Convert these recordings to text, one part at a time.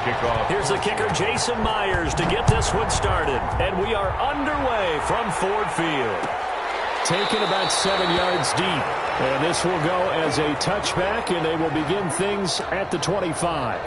Here's the kicker, Jason Myers, to get this one started. And we are underway from Ford Field. Taken about 7 yards deep. And this will go as a touchback, and they will begin things at the 25.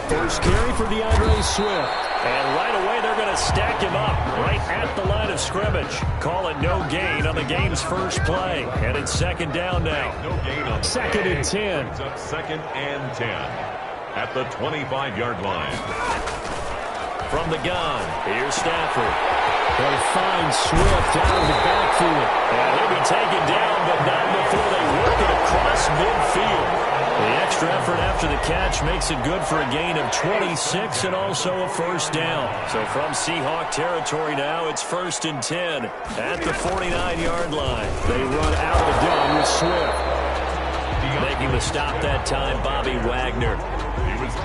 First carry for DeAndre Swift. And right away, they're going to stack him up right at the line of scrimmage. Call it no gain on the game's first play. And it's second down now. No gain on second and 10. It's up second and 10 at the 25-yard line. From the gun, here's Stafford. They find Swift out of the backfield. And he'll be taken down, but not before they work it across midfield. The extra effort after the catch makes it good for a gain of 26 and also a first down. So from Seahawk territory now, it's first and 10 at the 49-yard line. They run out of the gun with Swift. Making the stop that time, Bobby Wagner.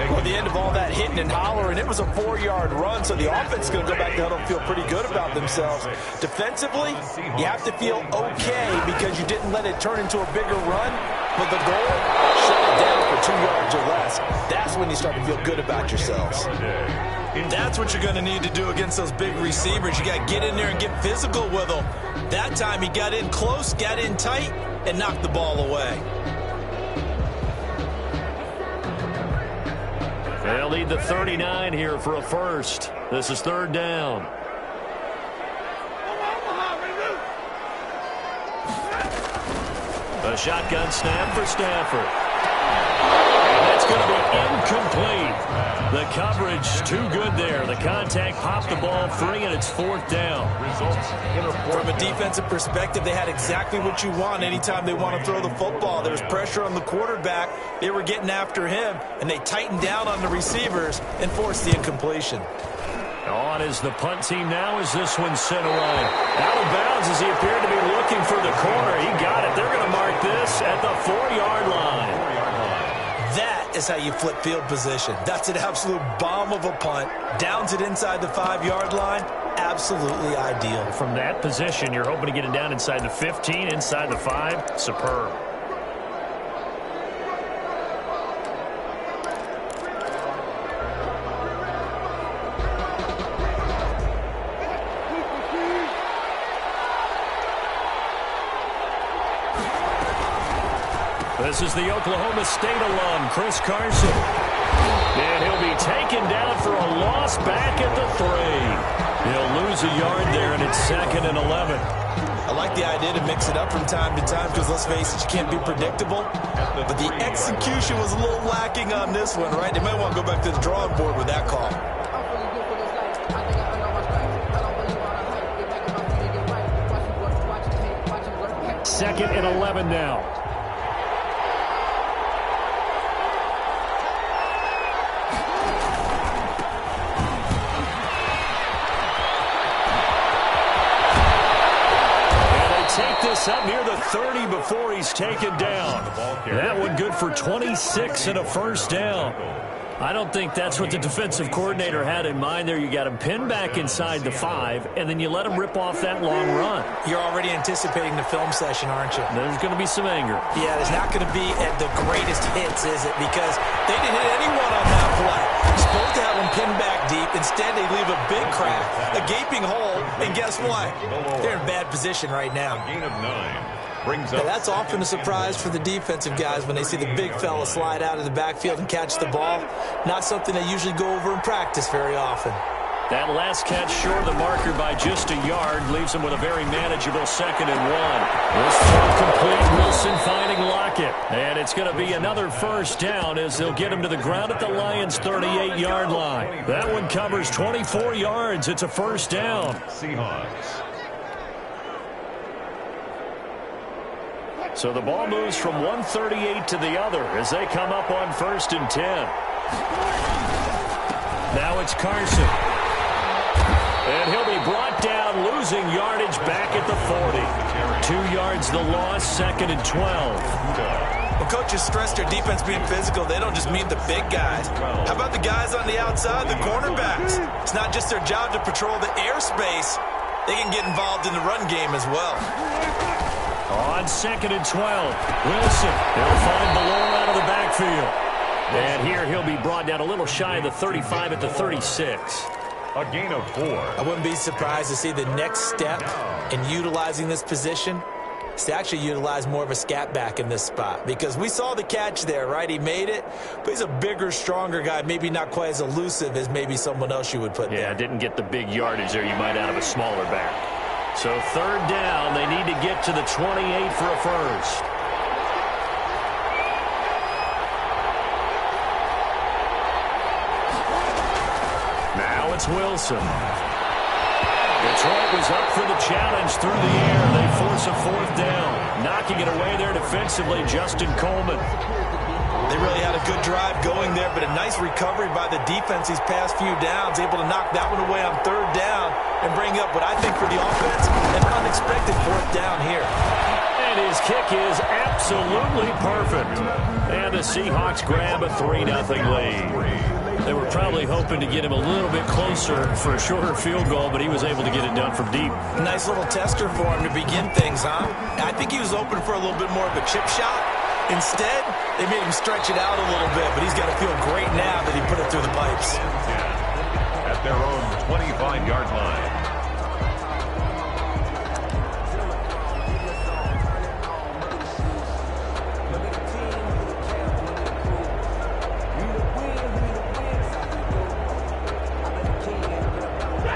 Well, the end of all that hitting and hollering, it was a 4-yard run, so the offense is going to go back to huddle and feel pretty good about themselves. Defensively, you have to feel okay because you didn't let it turn into a bigger run, but the goal, shut it down for 2 yards or less. That's when you start to feel good about yourselves. That's what you're going to need to do against those big receivers. You got to get in there and get physical with them. That time he got in close, got in tight, and knocked the ball away. They'll lead the 39 here for a first. This is third down. A shotgun snap for Stafford. And that's going to be incomplete. The coverage too good there. The contact popped the ball free, and it's fourth down. From a defensive perspective, they had exactly what you want anytime they want to throw the football. There was pressure on the quarterback. They were getting after him, and they tightened down on the receivers and forced the incompletion. On is the punt team now as this one sent away. Out of bounds as he appeared to be looking for the corner. He got it. They're going to mark this at the 4-yard line. That is how you flip field position. That's an absolute bomb of a punt. Downs it inside the 5-yard line. Absolutely ideal. From that position, you're hoping to get it down inside the 15, inside the 5. Superb. This is the Oklahoma State alum, Chris Carson. And he'll be taken down for a loss back at the 3. He'll lose a yard there, and it's second and 11. I like the idea to mix it up from time to time because, let's face it, you can't be predictable. But the execution was a little lacking on this one, right? They might want to go back to the drawing board with that call. Second and 11 now. Take this up near the 30 before he's taken down. That one good for 26 and a first down. I don't think that's what the defensive coordinator had in mind there. You got him pinned back inside the 5, and then you let him rip off that long run. You're already anticipating the film session, aren't you? There's going to be some anger. Yeah, there's not going to be at the greatest hits, is it? Because they didn't hit anyone on that play. You're supposed to have them pinned back deep. Instead, they leave a big crack, a gaping hole, and guess what? They're in bad position right now. Gain of 9. Now, that's often a surprise for the defensive guys when they see the big fella slide out of the backfield and catch the ball. Not something they usually go over in practice very often. That last catch short of the marker by just a yard leaves him with a very manageable second and 1. This throw complete. Wilson finding Lockett. And it's going to be another first down as they'll get him to the ground at the Lions' 38-yard line. That one covers 24 yards. It's a first down. Seahawks. So the ball moves from 138 to the other as they come up on first and 10. Now it's Carson. And he'll be brought down, losing yardage back at the 40. 2 yards the loss, second and 12. Well, coaches stress their defense being physical, they don't just mean the big guys. How about the guys on the outside, the cornerbacks? It's not just their job to patrol the airspace. They can get involved in the run game as well. On 2nd and 12, Wilson. He'll find Ballore out of the backfield. And here he'll be brought down a little shy of the 35 at the 36. A gain of 4. I wouldn't be surprised to see the next step in utilizing this position is to actually utilize more of a scat back in this spot, because we saw the catch there, right? He made it, but he's a bigger, stronger guy, maybe not quite as elusive as maybe someone else you would put there. Yeah, didn't get the big yardage there you might out of a smaller back. So 3rd down, they need to get to the 28 for a first. Now it's Wilson. Detroit was up for the challenge through the air. They force a 4th down. Knocking it away there defensively, Justin Coleman. They really had a good drive going there, but a nice recovery by the defense these past few downs, able to knock that one away on 3rd down and bring up what I think for the offense, an unexpected 4th down here. And his kick is absolutely perfect. And the Seahawks grab a 3-0 lead. They were probably hoping to get him a little bit closer for a shorter field goal, but he was able to get it done from deep. Nice little tester for him to begin things, huh? I think he was open for a little bit more of a chip shot. Instead, they made him stretch it out a little bit, but he's got to feel great now that he put it through the pipes. At their own 25-yard line.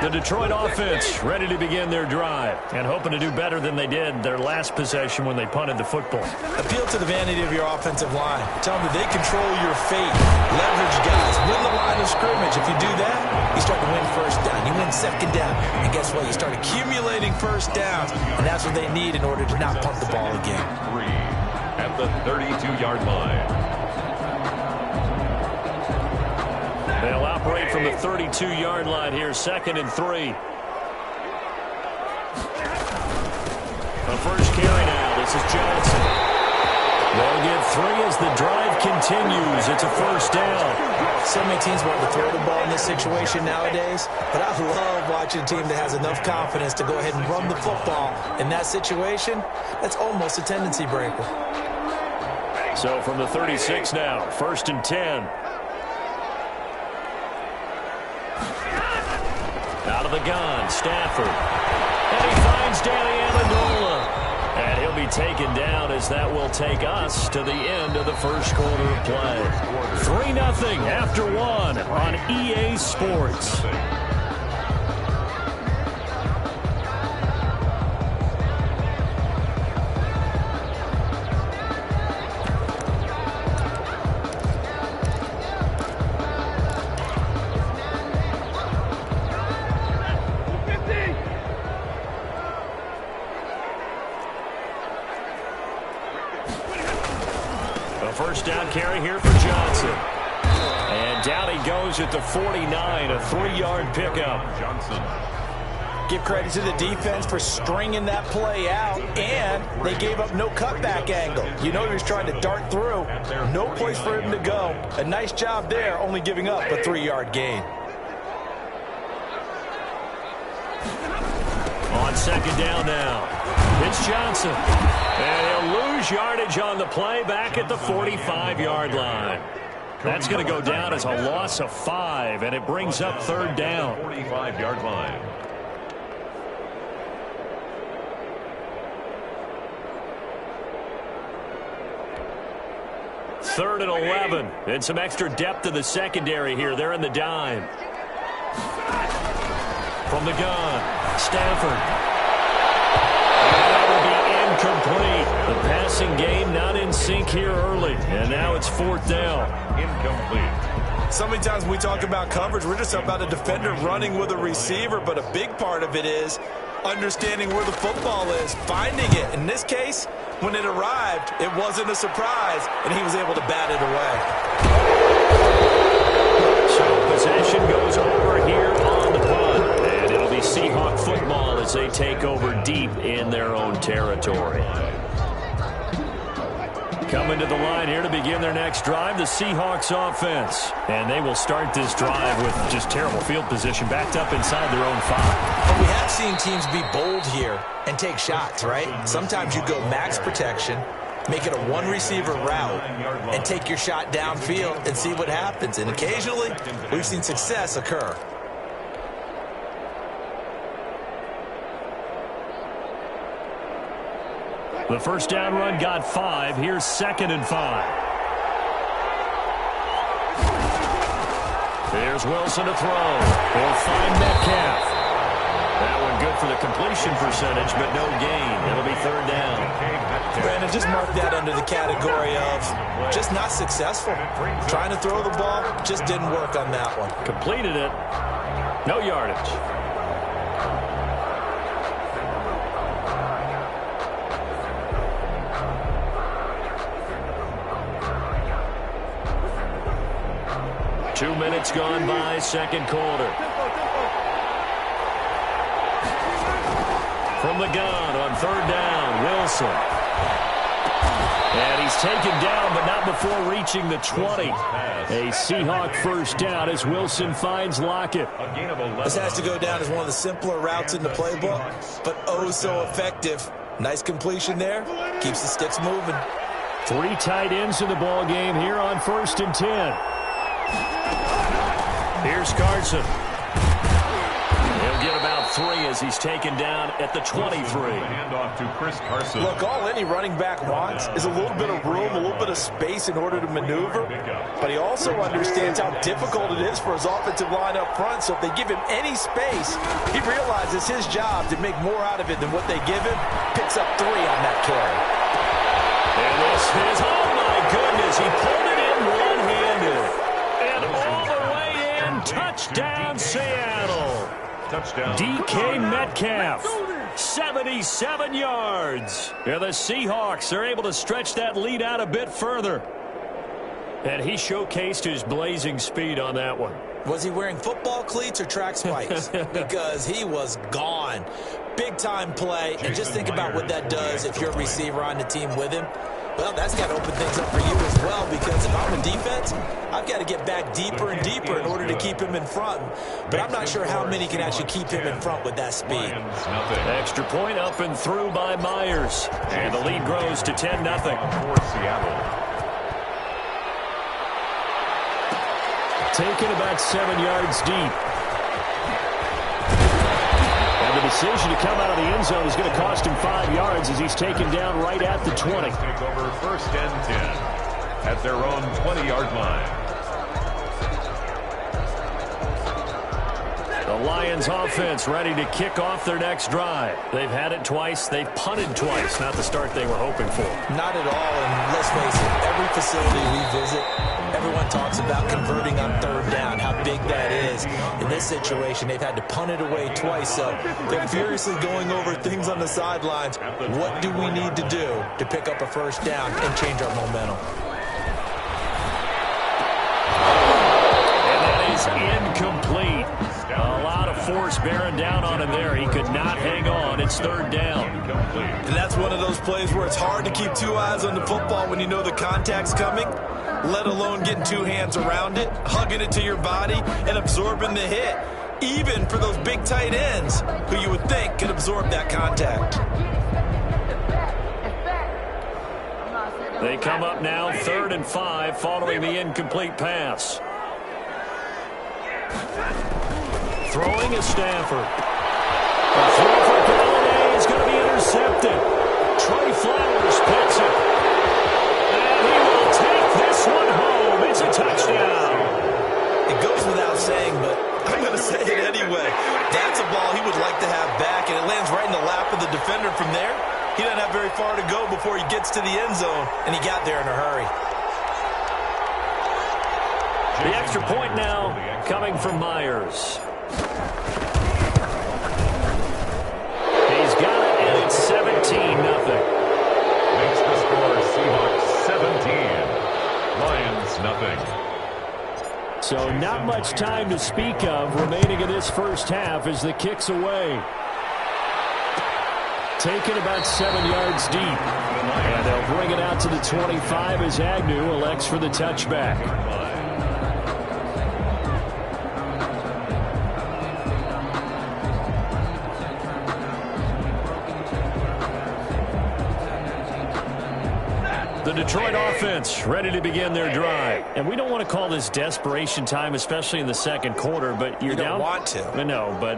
The Detroit offense ready to begin their drive and hoping to do better than they did their last possession when they punted the football. Appeal to the vanity of your offensive line. Tell them that they control your fate. Leverage guys. Win the line of scrimmage. If you do that, you start to win 1st down. You win 2nd down. And guess what? You start accumulating 1st downs. And that's what they need in order to not punt the ball again. 3 at the 32-yard line. They'll operate from the 32-yard line here, 2nd and 3. The first carry now. This is Johnson. They'll get 3 as the drive continues. It's a 1st down. So many teams want to throw the ball in this situation nowadays, but I love watching a team that has enough confidence to go ahead and run the football. In that situation, that's almost a tendency breaker. So from the 36 now, 1st and 10. Out of the gun, Stafford. And he finds Danny Amendola. And he'll be taken down as that will take us to the end of the first quarter of play. 3-0 after 1 on EA Sports. First down carry here for Johnson. And down he goes at the 49, a 3-yard pickup. Johnson. Give credit to the defense for stringing that play out, and they gave up no cutback angle. You know he was trying to dart through. No place for him to go. A nice job there, only giving up a 3-yard gain. On 2nd down now, it's Johnson. And he'll lose yardage on the play back at the 45-yard line. That's going to go down as a loss of 5, and it brings up 3rd down. 45-yard line. Third and 11. And some extra depth to the secondary here. They're in the dime. From the gun, Stafford. Incomplete. The passing game not in sync here early. And now it's 4th down. Incomplete. So many times when we talk about coverage, we're just about a defender running with a receiver, but a big part of it is understanding where the football is, finding it. In this case, when it arrived, it wasn't a surprise, and he was able to bat it away. So possession goes over here on the punt, and it'll be Seahawk football as they take over deep in their own territory. Coming to the line here to begin their next drive, the Seahawks offense. And they will start this drive with just terrible field position, backed up inside their own 5. But we have seen teams be bold here and take shots, right? Sometimes you go max protection, make it a one-receiver route, and take your shot downfield and see what happens. And occasionally, we've seen success occur. The first down run got 5. Here's 2nd and 5. There's Wilson to throw. He'll find Metcalf. That one good for the completion percentage, but no gain. It'll be 3rd down. Brandon, just mark that under the category of just not successful. Trying to throw the ball, just didn't work on that one. Completed it. No yardage. Two minutes gone by, second quarter. From the gun on 3rd down, Wilson. And he's taken down, but not before reaching the 20. A Seahawk first down as Wilson finds Lockett. This has to go down as one of the simpler routes in the playbook, but oh so effective. Nice completion there. Keeps the sticks moving. 3 tight ends in the ball game here on 1st and 10. Here's Carson. He'll get about 3 as he's taken down at the 23. Handoff to Chris Carson. Look, all any running back wants is a little bit of room, a little bit of space in order to maneuver. But he also understands how difficult it is for his offensive line up front. So if they give him any space, he realizes his job to make more out of it than what they give him. Picks up 3 on that carry. And this is, oh my goodness, he pulled it in one-handed. And all the way in, touchdown Seattle. Touchdown. DK Metcalf, 77 yards. Yeah, the Seahawks are able to stretch that lead out a bit further. And he showcased his blazing speed on that one. Was he wearing football cleats or track spikes? Because he was gone. Big-time play. And just think about what that does if you're a receiver on the team with him. Well, that's got to open things up for you as well, because if I'm a defense, I've got to get back deeper and deeper in order to keep him in front. But I'm not sure how many can actually keep him in front with that speed. Extra point up and through by Myers. And the lead grows to 10-0. For Seattle. Taken about 7 yards deep. And the decision to come out of the end zone is going to cost him 5 yards as he's taken down right at the 20. Take over 1st and 10 at their own 20-yard line. The Lions offense ready to kick off their next drive. They've had it twice. They've punted twice. Not the start they were hoping for. Not at all. And let's face it, every facility we visit, everyone talks about converting on 3rd down, how big that is. In this situation, they've had to punt it away twice, so they're furiously going over things on the sidelines. What do we need to do to pick up a 1st down and change our momentum? And that is incomplete. A lot of force bearing down on him there. He could not hang on. It's 3rd down. And that's one of those plays where it's hard to keep 2 eyes on the football when you know the contact's coming, let alone getting 2 hands around it, hugging it to your body, and absorbing the hit, even for those big tight ends who you would think could absorb that contact. They come up now 3rd and 5 following the incomplete pass. Throwing is Stafford. A throw for Galladay is going to be intercepted. Trey Flowers picks it. And he will take this one home. It's a touchdown. It goes without saying, but I'm going to say it anyway. That's a ball he would like to have back, and it lands right in the lap of the defender from there. He doesn't have very far to go before he gets to the end zone, and he got there in a hurry. The extra point now coming from Myers. He's got it, and it's 17-0. Makes the score Seahawks 17. Lions nothing. So not much time to speak of remaining in this first half as the kick's away. Taken about 7 yards deep. And they'll bring it out to the 25 as Agnew elects for the touchback. The Detroit offense ready to begin their drive. And we don't want to call this desperation time, especially in the second quarter, but you're down. You don't want to. No, but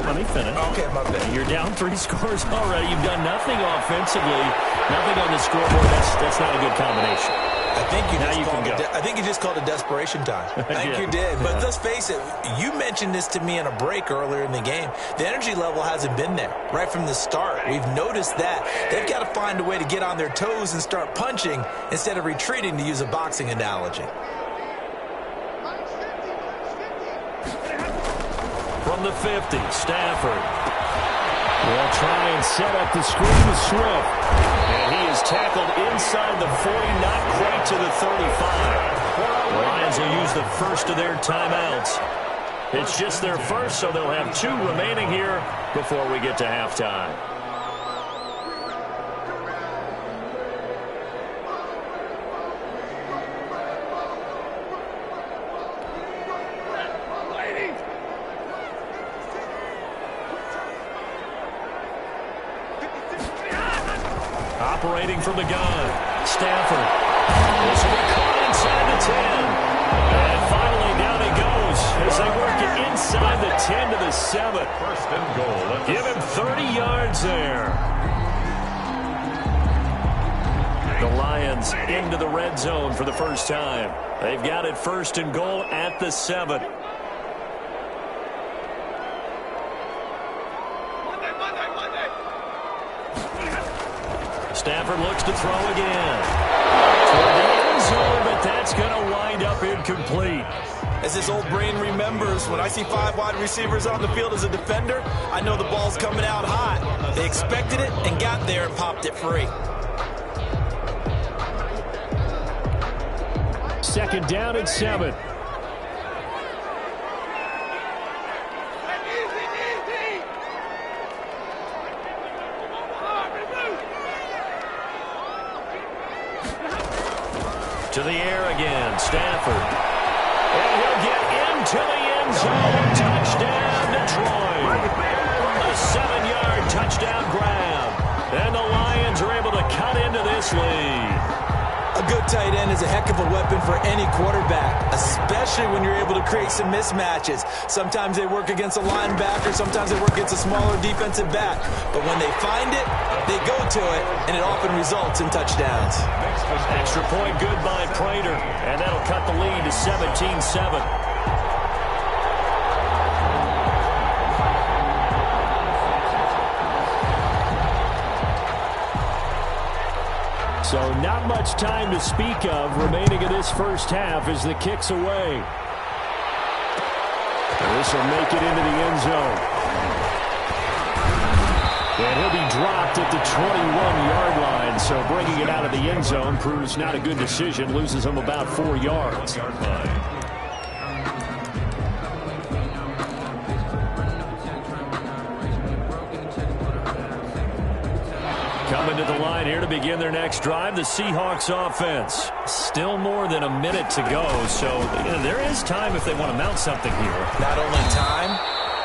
let me finish. Okay, my bad. You're down 3 scores already. You've done nothing offensively, nothing on the scoreboard. That's not a good combination. I think you just called it desperation time. I think you did. But let's face it, you mentioned this to me in a break earlier in the game. The energy level hasn't been there right from the start. We've noticed that. They've got to find a way to get on their toes and start punching instead of retreating, to use a boxing analogy. From the 50, Stafford will try and set up the screen with Swift. And he is tackled inside the 40, not quite to the 35. The Lions will use the first of their timeouts. It's just their first, so they'll have 2 remaining here before we get to halftime. Operating from the gun, Stafford. This will be caught inside the 10. And finally down he goes as they work it inside the 10 to the 7. First and goal. Give him 30 yards there. The Lions into the red zone for the first time. They've got it first and goal at the 7. Stafford looks to throw again. Toward the end zone, but that's going to wind up incomplete. As this old brain remembers, when I see 5 wide receivers on the field as a defender, I know the ball's coming out hot. They expected it and got there and popped it free. Second down and 7. To the air again, Stafford. And he'll get into the end zone. Touchdown, Detroit. A 7-yard touchdown grab. And the Lions are able to cut into this lead. A good tight end is a heck of a weapon for any quarterback, especially when you're able to create some mismatches. Sometimes they work against a linebacker, sometimes they work against a smaller defensive back. But when they find it, they go to it, and it often results in touchdowns. Extra point good by Prater, and that'll cut the lead to 17-7. So not much time to speak of remaining in this first half as the kick's away. And this will make it into the end zone. And he'll be dropped at the 21-yard line, so bringing it out of the end zone proves not a good decision, loses him about 4 yards. Coming to the line here to begin their next drive, the Seahawks offense. Still more than a minute to go, so there is time if they want to mount something here. Not only time,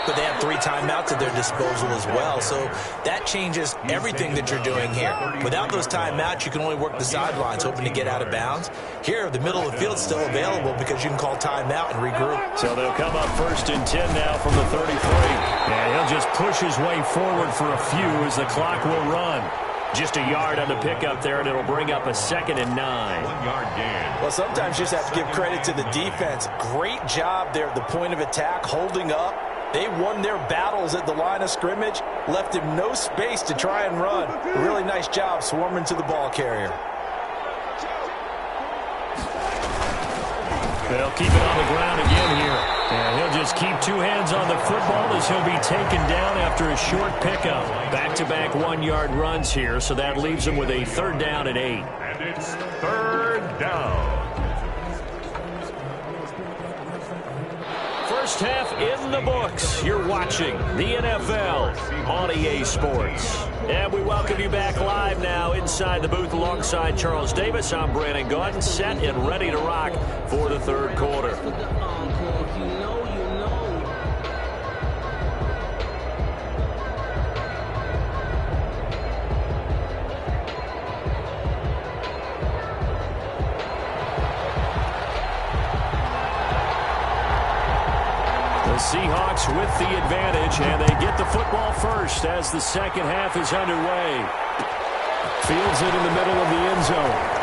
but they have 3 timeouts at their disposal as well, so that changes everything that you're doing here. Without those timeouts, you can only work the sidelines, hoping to get out of bounds. Here, the middle of the field's still available because you can call timeout and regroup. So they'll come up first and 10 now from the 33. And he'll just push his way forward for a few as the clock will run. Just a yard on the pickup there, and it'll bring up a 2nd and 9. 1-yard gain. Well, sometimes you just have to give credit to the defense. Great job there at the point of attack, holding up. They won their battles at the line of scrimmage, left him no space to try and run. A really nice job swarming to the ball carrier. They'll keep it on the ground again here. And he'll just keep 2 hands on the football as he'll be taken down after a short pickup. Back-to-back 1-yard runs here, so that leaves him with a 3rd down and 8. And it's 3rd down. First half in the books. You're watching the NFL on EA Sports. And we welcome you back live now inside the booth alongside Charles Davis. I'm Brandon Gaudin, set and ready to rock for the third quarter. The Seahawks with the advantage, and they get the football first as the second half is underway. Fields it in the middle of the end zone.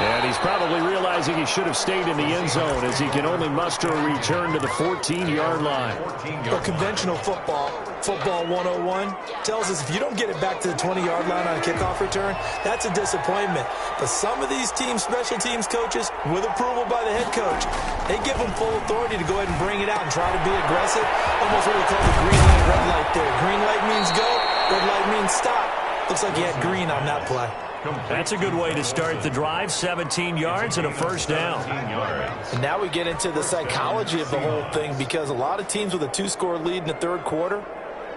And he's probably realizing he should have stayed in the end zone as he can only muster a return to the 14-yard line. Well, conventional football 101, tells us if you don't get it back to the 20-yard line on a kickoff return, that's a disappointment. But some of these special teams coaches, with approval by the head coach, they give them full authority to go ahead and bring it out and try to be aggressive. Almost what we call the green light, red light there. Green light means go, red light means stop. Looks like he had green on that play. That's a good way to start the drive. 17 yards and a first down. And now we get into the psychology of the whole thing, because a lot of teams with a 2-score lead in the third quarter,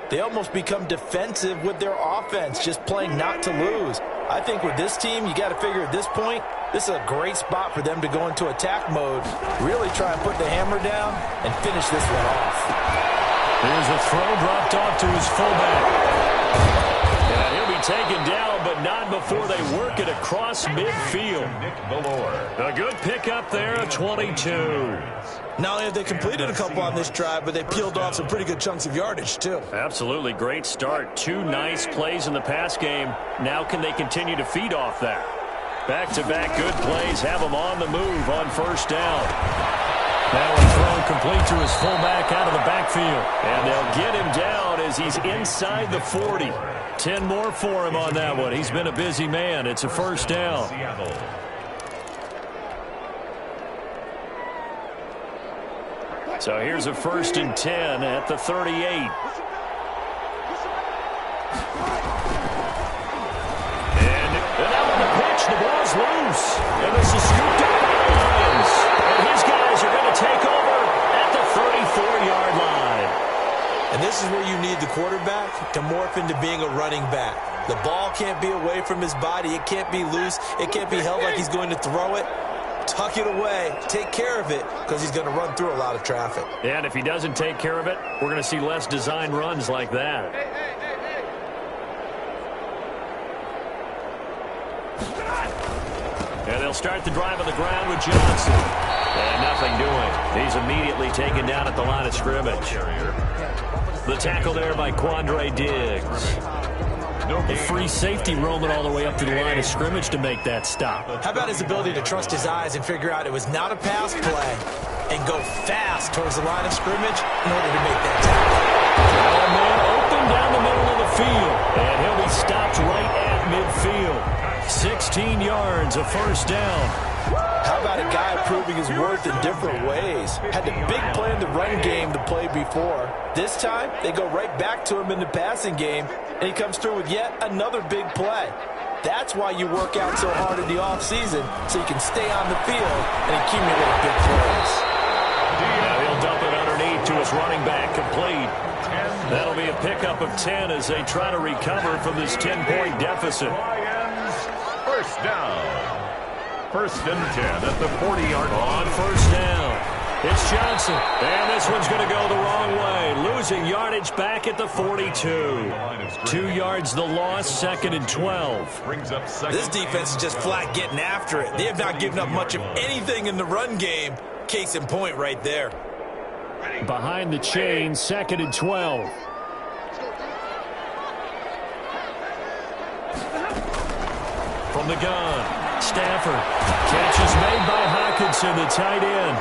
they almost become defensive with their offense, just playing not to lose. I think with this team, you got to figure at this point, this is a great spot for them to go into attack mode, really try and put the hammer down and finish this one off. Here's a throw dropped off to his fullback. And he'll be taken down, but not before they work it across midfield. A good pickup there, a 22. Not only have they completed a couple on this drive, but they peeled off some pretty good chunks of yardage, too. Absolutely. Great start. 2 nice plays in the pass game. Now can they continue to feed off that? Back-to-back good plays have them on the move on first down. Now a throw complete to his fullback out of the backfield. And they'll get him down as he's inside the 40. 10 more for him on that one. He's been a busy man. It's a first down. So here's a 1st and 10 at the 38. And out of the pitch, the ball's loose. And this is scooped up by the Lions. And his guys are going to take over at the 34-yard line. And this is where you need the quarterback to morph into being a running back. The ball can't be away from his body. It can't be loose. It can't be held like he's going to throw it. Tuck it away, take care of it, because he's going to run through a lot of traffic. And if he doesn't take care of it, we're going to see less design runs like that. And they'll start the drive on the ground with Johnson. And nothing doing. He's immediately taken down at the line of scrimmage. The tackle there by Quandre Diggs. A free safety roaming all the way up to the line of scrimmage to make that stop. How about his ability to trust his eyes and figure out it was not a pass play and go fast towards the line of scrimmage in order to make that tackle. And man open down the middle of the field. And he'll be stopped right at midfield. 16 yards, a first down. How about a guy proving his worth in different ways? Had the big play in the run game to play before. This time, they go right back to him in the passing game, and he comes through with yet another big play. That's why you work out so hard in the offseason, so you can stay on the field and accumulate big plays. Now he'll dump it underneath to his running back, complete. That'll be a pickup of 10 as they try to recover from this 10-point deficit. First down. 1st and 10 at the 40-yard line. On first down, it's Johnson. And this one's going to go the wrong way. Losing yardage back at the 42. 2 yards the loss, 2nd and 12. This defense is just flat getting after it. They have not given up much of anything in the run game. Case in point right there. Behind the chain, 2nd and 12. From the gun. Stafford. Catch is made by Hawkinson, the tight end.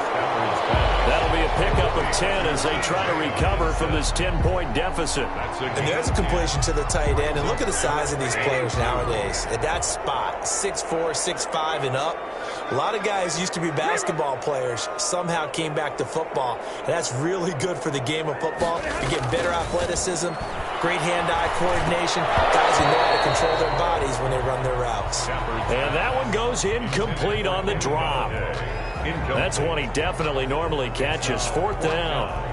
That'll be a pickup of 10 as they try to recover from this 10-point deficit. And there's a completion to the tight end. And look at the size of these players nowadays. At that spot, 6'4", 6'5", and up. A lot of guys used to be basketball players, somehow came back to football. And that's really good for the game of football. You get better athleticism, great hand-eye coordination, guys who know how to control their bodies when they run their routes. And that one goes incomplete on the drop. That's one he definitely normally catches. 4th down.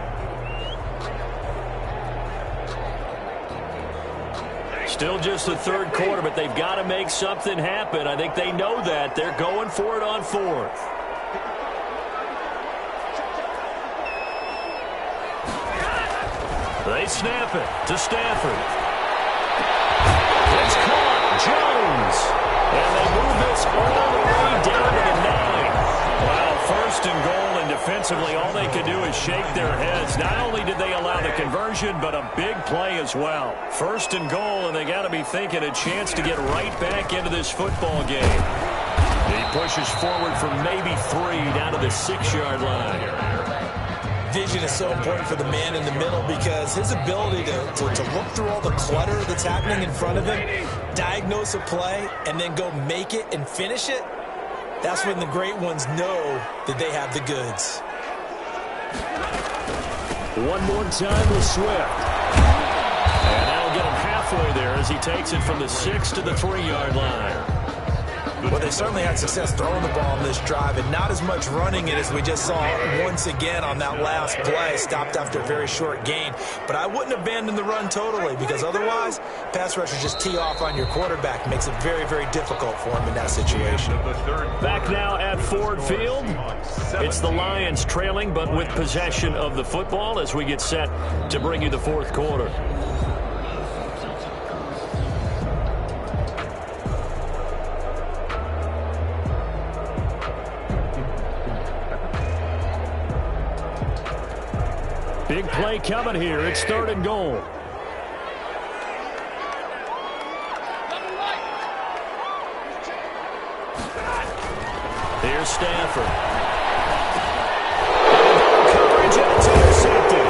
Still just the 3rd quarter, but they've got to make something happen. I think they know that. They're going for it on 4th. They snap it to Stafford. It's caught. Jones. And they move this all the way down to the 9. Well, 1st and goal, and defensively all they could do is shake their heads. Not only did they allow the conversion, but a big play as well. 1st and goal, and they got to be thinking a chance to get right back into this football game. He pushes forward for maybe 3 down to the 6-yard line. Vision is so important for the man in the middle because his ability to look through all the clutter that's happening in front of him, diagnose a play, and then go make it and finish it, that's when the great ones know that they have the goods. One more time with Swift. And that'll get him halfway there as he takes it from the 6 to the 3-yard line. Well, they certainly had success throwing the ball on this drive and not as much running it as we just saw once again on that last play. Stopped after a very short gain. But I wouldn't abandon the run totally because otherwise, pass rushers just tee off on your quarterback. Makes it very, very difficult for him in that situation. Back now at Ford Field. It's the Lions trailing but with possession of the football as we get set to bring you the 4th quarter. Big play coming here. It's 3rd and goal. Here's Stafford. Coverage, and it's intercepted.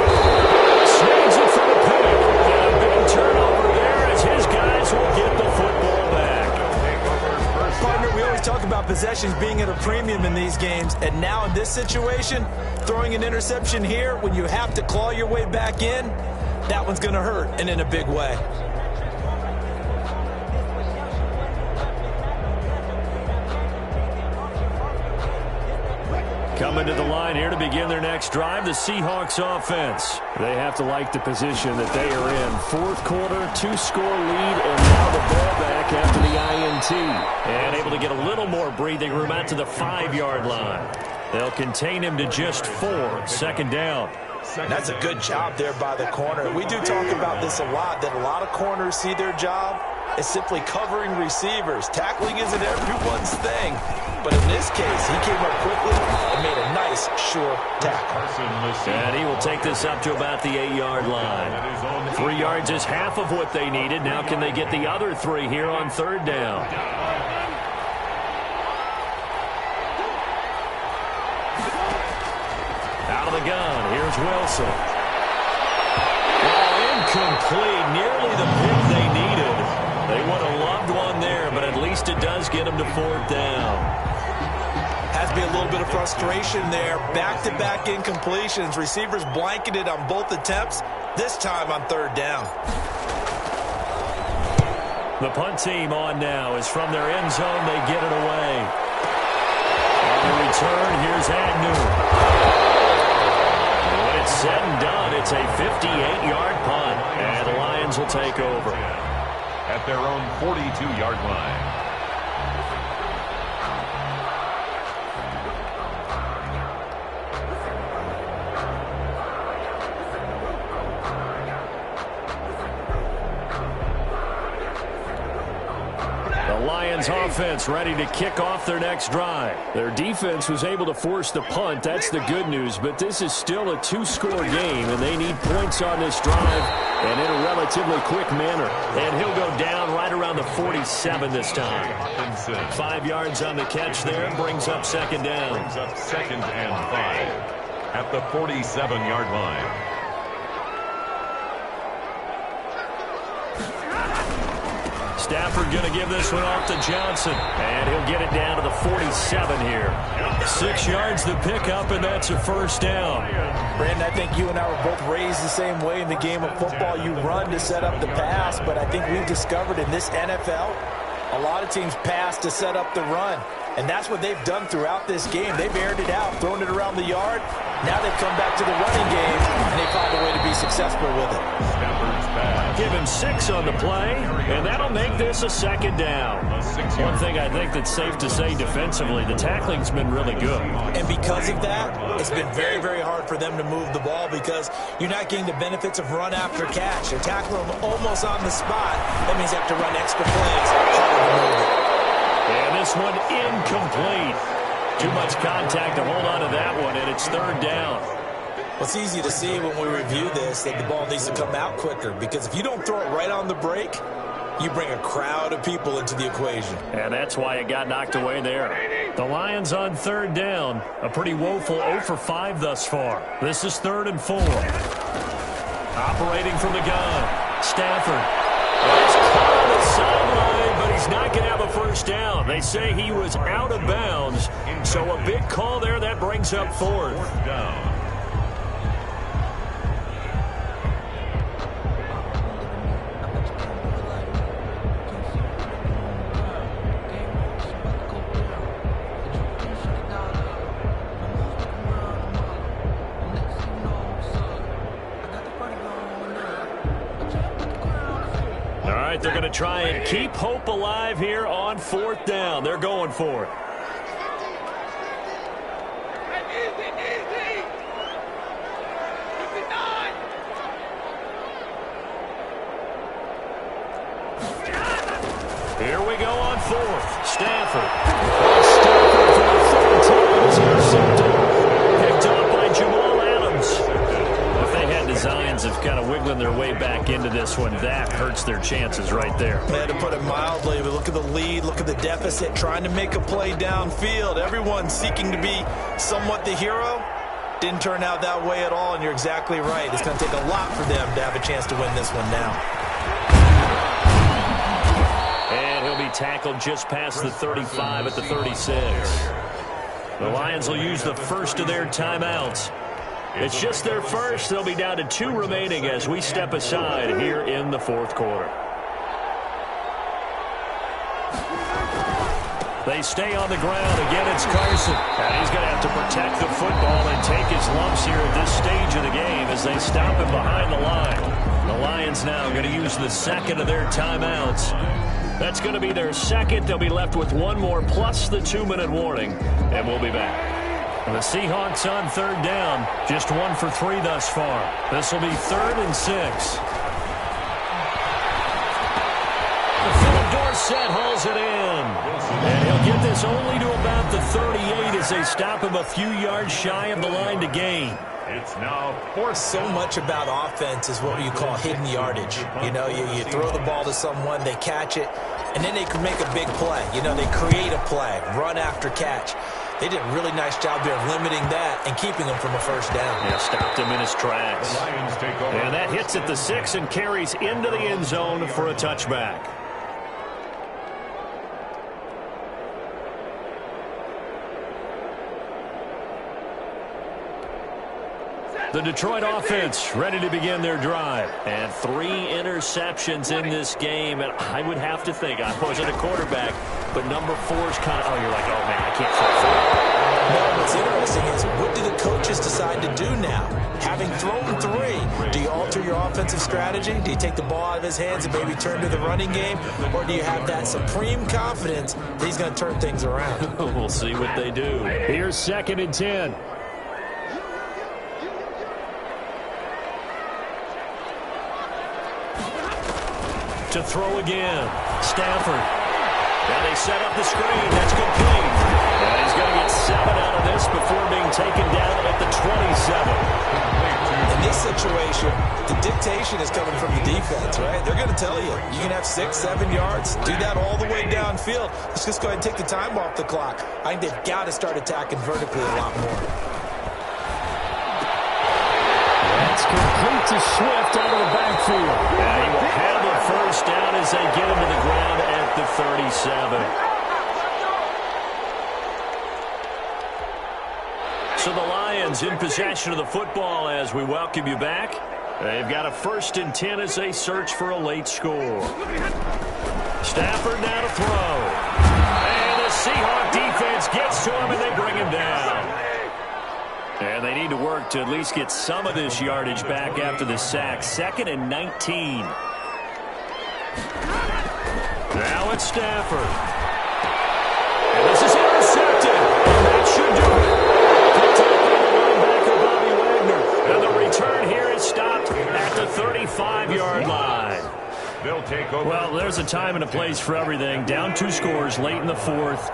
Snags it for the pick. And a big turnover there as his guys will get the football back. Partner, we always talk about possessions being at a premium in these games, and now in this situation, throwing an interception here when you have to claw your way back in, that one's going to hurt, and in a big way. Coming to the line here to begin their next drive, the Seahawks offense. They have to like the position that they are in. 4th quarter, 2-score lead, and now the ball back after the INT. And able to get a little more breathing room out to the 5-yard line. They'll contain him to just 4. 2nd down. That's a good job there by the corner. We do talk about this a lot, that a lot of corners see their job as simply covering receivers. Tackling isn't everyone's thing. But in this case, he came up quickly and made a nice, sure tackle. And he will take this up to about the 8-yard line. 3 yards is half of what they needed. Now can they get the other 3 here on 3rd down? Out of the gun, here's Wilson. Ball incomplete, nearly the pick they needed. They would have loved one there, but at least it does get them to 4th down. Has to be a little bit of frustration there. Back-to-back incompletions. Receivers blanketed on both attempts, this time on 3rd down. The punt team on now is from their end zone. They get it away. On the return, here's Agnew. When it's said and done, it's a 58-yard punt, and the Lions will take over. At their own 42-yard line. Lions offense ready to kick off their next drive. Their defense was able to force the punt. That's the good news, but this is still a 2-score game, and they need points on this drive and in a relatively quick manner. And he'll go down right around the 47 this time. 5 yards on the catch there, brings up 2nd down. Brings up 2nd and 5 at the 47-yard line. Stafford going to give this one off to Johnson, and he'll get it down to the 47 here. 6 yards the pickup, and that's a 1st down. Brandon, I think you and I were both raised the same way in the game of football. You run to set up the pass, but I think we've discovered in this NFL, a lot of teams pass to set up the run. And that's what they've done throughout this game. They've aired it out, thrown it around the yard. Now they've come back to the running game, and they found a way to be successful with it. Give him 6 on the play, and that'll make this a 2nd down. One thing I think that's safe to say defensively, the tackling's been really good. And because of that, it's been very, very hard for them to move the ball because you're not getting the benefits of run after catch. They're tackling them almost on the spot. That means they have to run extra plays, harder to move it. And this one incomplete. Too much contact to hold on to that one, and it's 3rd down. Well, it's easy to see when we review this that the ball needs to come out quicker because if you don't throw it right on the break, you bring a crowd of people into the equation. And that's why it got knocked away there. The Lions on 3rd down. A pretty woeful 0 for 5 thus far. This is 3rd and 4. Operating from the gun. Stafford. He's caught on the sideline, but he's not going to have a 1st down. They say he was out of bounds. So a big call there. That brings up 4th down. They're going to try and keep hope alive here on 4th down. They're going for it. Here we go on 4th. Stafford. Stafford for the 3rd time is intercepted. Picked up by Jamal Adams. If they had designs of kind of wiggling their way back into this one, that hurts their chances right there. Man, to put it mildly, but look at the lead, look at the deficit, trying to make a play downfield. Everyone seeking to be somewhat the hero. Didn't turn out that way at all, and you're exactly right. It's going to take a lot for them to have a chance to win this one now. And he'll be tackled just past the 35 at the 36. The Lions will use the first of their timeouts. It's just their first. They'll be down to 2 remaining as we step aside here in the 4th quarter. They stay on the ground. Again, it's Carson. And he's going to have to protect the football and take his lumps here at this stage of the game as they stop him behind the line. The Lions now going to use the 2nd of their timeouts. That's going to be their 2nd. They'll be left with 1 more plus the 2-minute warning. And we'll be back. And the Seahawks on 3rd down. Just 1 for 3 thus far. This will be 3rd and 6. Philip Dorsett hauls it in. And he'll get this only to about the 38 as they stop him a few yards shy of the line to gain. It's now so much about offense is what you call hidden yardage. You know, you throw the ball to someone, they catch it, and then they can make a big play. You know, they create a play, run after catch. They did a really nice job there of limiting that and keeping him from a 1st down. Yeah, stopped him in his tracks. And that hits at the 6 and carries into the end zone for a touchback. The Detroit offense ready to begin their drive. And 3 interceptions in this game. And I would have to think, I wasn't a quarterback, but number 4's kind of, you're like, oh, man, I can't throw 4. No, what's interesting is, what do the coaches decide to do now? Having thrown 3, do you alter your offensive strategy? Do you take the ball out of his hands and maybe turn to the running game? Or do you have that supreme confidence that he's going to turn things around? We'll see what they do. Here's 2nd and 10. To throw again. Stafford. And they set up the screen. That's complete. And he's going to get 7 out of this before being taken down at the 27. In this situation, the dictation is coming from the defense, right? They're going to tell you, you can have 6, 7 yards, do that all the way downfield. Let's just go ahead and take the time off the clock. I think they've got to start attacking vertically a lot more. That's complete to Swift out of the backfield. And he will have a 1st down as they get him to the ground at the 37. So the Lions in possession of the football as we welcome you back. They've got a 1st and 10 as they search for a late score. Stafford now to throw. And this Seahawk defense gets to him, and they bring him down. And they need to work to at least get some of this yardage back after the sack. 2nd and 19. Now it's Stafford. And this is intercepted. And that should do it. Picked up by the linebacker, Bobby Wagner. And the return here is stopped at the 35-yard line. They'll take over. Well, there's a time and a place for everything. Down 2 scores late in the 4th.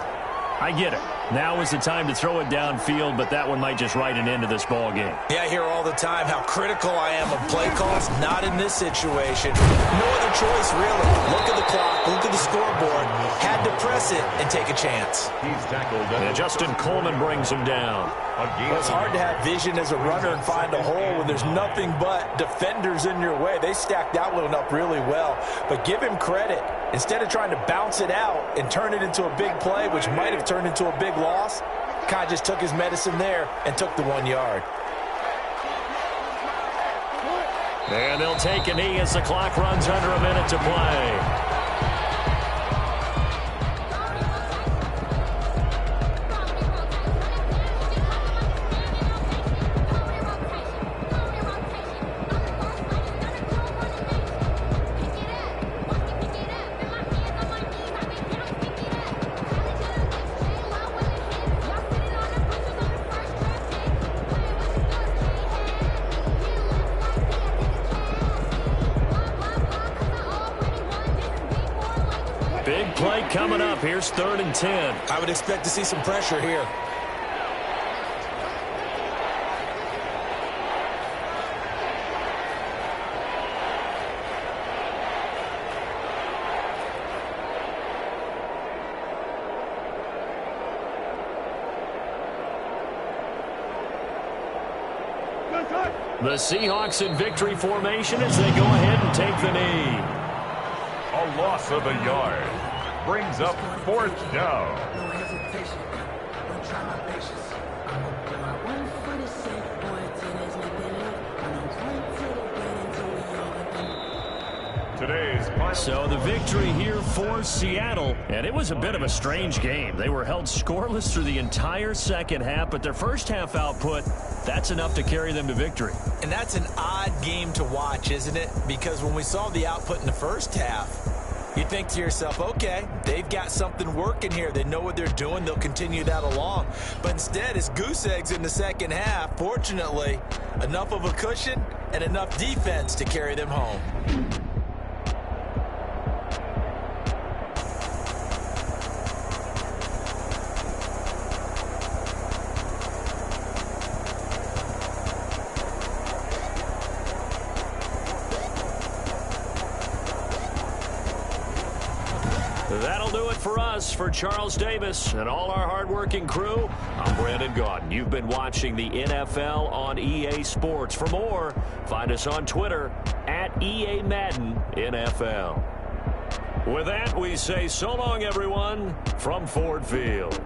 I get it. Now is the time to throw it downfield, but that one might just write an end to this ball game. Yeah, I hear all the time how critical I am of play calls. Not in this situation. No other choice, really. Look at the clock. Look at the scoreboard. Had to press it and take a chance. He's tackled. And Justin Coleman brings him down. Well, it's hard to have vision as a runner and find a hole when there's nothing but defenders in your way. They stacked that one up really well. But give him credit. Instead of trying to bounce it out and turn it into a big play, which might have turned into a big loss, Kai just took his medicine there and took the 1 yard. And they'll take a knee as the clock runs under a minute to play. Big play coming up. Here's 3rd and 10. I would expect to see some pressure here. The Seahawks in victory formation as they go ahead and take the knee. A loss of a yard. Brings up 4th down. No hesitation. Don't try my patience. I'm gonna put my 1 foot in safe, boy, till there's nothing left. And I'm going to the bed until we all Today's final. So the victory here for Seattle, and it was a bit of a strange game. They were held scoreless through the entire second half, but their first half output, that's enough to carry them to victory. And that's an odd game to watch, isn't it? Because when we saw the output in the first half, you think to yourself, okay, they've got something working here. They know what they're doing. They'll continue that along. But instead, it's goose eggs in the second half. Fortunately, enough of a cushion and enough defense to carry them home. That'll do it for us. For Charles Davis and all our hardworking crew, I'm Brandon Gaudin. You've been watching the NFL on EA Sports. For more, find us on Twitter at EA Madden NFL. With that, we say so long, everyone, from Ford Field.